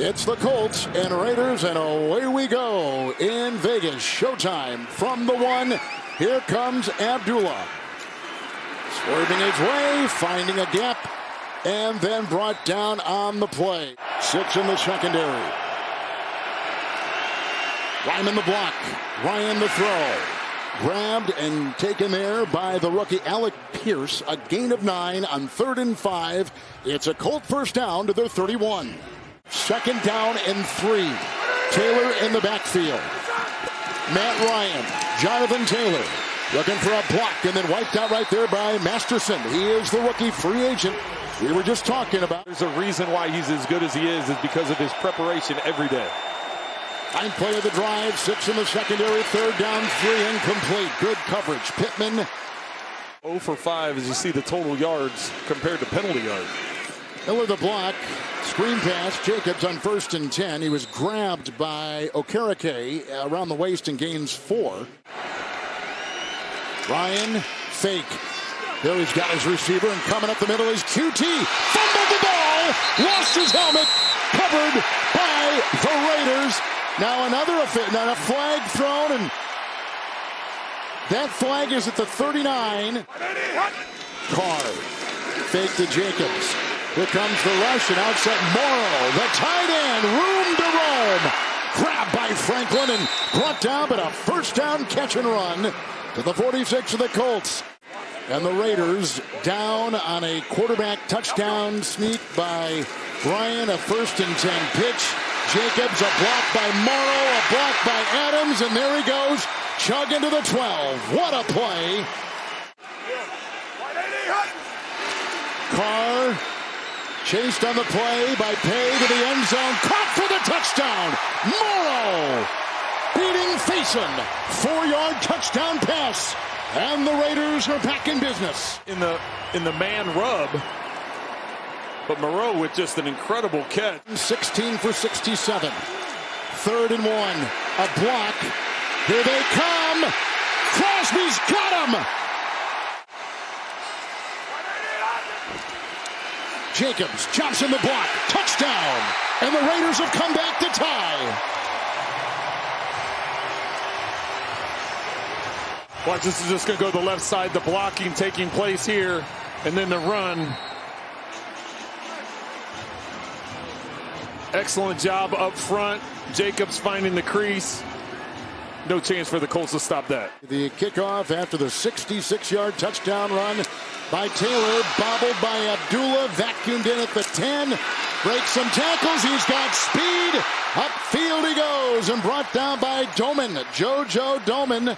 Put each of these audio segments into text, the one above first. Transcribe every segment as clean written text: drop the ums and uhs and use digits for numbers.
It's the Colts and Raiders, and away we go in Vegas. Showtime from the one. Here comes Abdullah. Swerving his way, finding a gap, and then brought down on the play. 6 in the secondary. Ryman the block. Ryan the throw. Grabbed and taken there by the rookie Alec Pierce. A gain of 9 on 3rd and 5. It's a Colt first down to their 31. 2nd down and 3. Taylor in the backfield. Matt Ryan, Jonathan Taylor looking for a block and then wiped out right there by Masterson. He is the rookie free agent we were just talking about. There's a reason why he's as good as he is because of his preparation every day. 9th play of the drive, 6 in the secondary, 3rd down, 3 incomplete. Good coverage. Pittman 0 for 5 as you see the total yards compared to penalty yards. Miller the block. Screen pass. Jacobs on 1st and 10. He was grabbed by Okereke around the waist and gains 4. Ryan fake. There he's got his receiver, and coming up the middle is QT. Fumbled the ball. Lost his helmet. Covered by the Raiders. Now another flag thrown, and that flag is at the 39. Carr fake to Jacobs. Here comes the rush, and outside Morrow, the tight end, room to roam. Grabbed by Franklin and brought down, but a first down catch and run to the 46 of the Colts. And the Raiders down on a quarterback touchdown sneak by Bryan, a 1st and 10 pitch. Jacobs, a block by Morrow, a block by Adams, and there he goes, chugging to the 12. What a play. Carr chased on the play by Pay to the end zone, caught for the touchdown. Morrow beating Faison, 4-yard touchdown pass, and the Raiders are back in business. In the man rub, but Moreau with just an incredible catch. 16 for 67. 3rd and 1. A block. Here they come. Crosby's got him. Jacobs jumps in the block. Touchdown. And the Raiders have come back to tie. Watch, this is just going to go to the left side. The blocking taking place here. And then the run. Excellent job up front. Jacobs finding the crease. No chance for the Colts to stop that. The kickoff after the 66-yard touchdown run by Taylor. Bobbled by Abdullah. Vacuumed in at the 10. Breaks some tackles. He's got speed. Upfield he goes and brought down by Doman. JoJo Doman.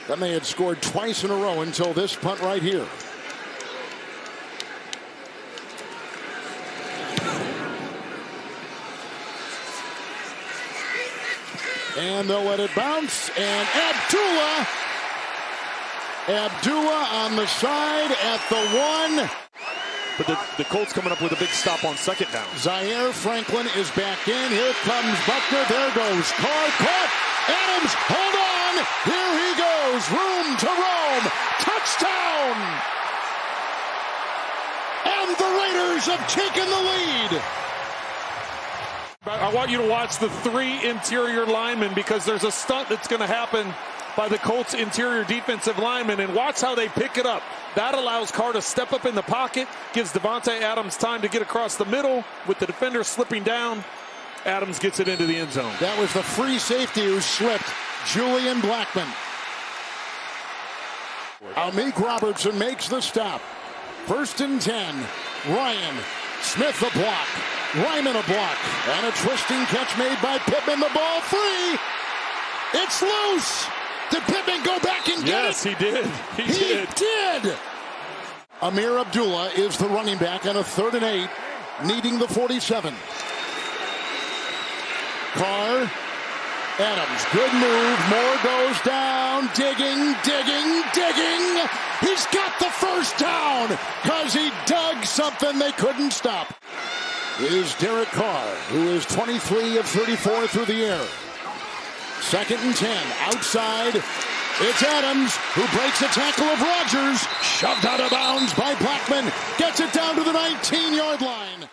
Then they had scored twice in a row until this punt right here. And they'll let it bounce. And Abdullah on the side at the 1. But the Colts coming up with a big stop on 2nd down. Zaire Franklin is back in. Here comes Buckner. There goes Carr. Caught. Adams, hold on. Here he goes. Room to roam. Touchdown. And the Raiders have taken the lead. I want you to watch the 3 interior linemen because there's a stunt that's going to happen by the Colts interior defensive linemen, and watch how they pick it up. That allows Carr to step up in the pocket, gives Devontae Adams time to get across the middle with the defender slipping down. Adams gets it into the end zone. That was the free safety who slipped, Julian Blackman. Amik Robertson makes the stop. 1st and 10. Ryan. Smith a block. Ryman a block. And a twisting catch made by Pittman. The ball free. It's loose. Did Pittman go back and get it? Yes, he did. He did. Amir Abdullah is the running back on a 3rd and 8, needing the 47. Carr. Adams, good move. Moore goes down. Digging. He's got the first down because he dug something they couldn't stop. Is Derek Carr, who is 23 of 34 through the air. 2nd and 10. Outside. It's Adams who breaks the tackle of Rodgers. Shoved out of bounds by Blackman. Gets it down to the 19-yard line.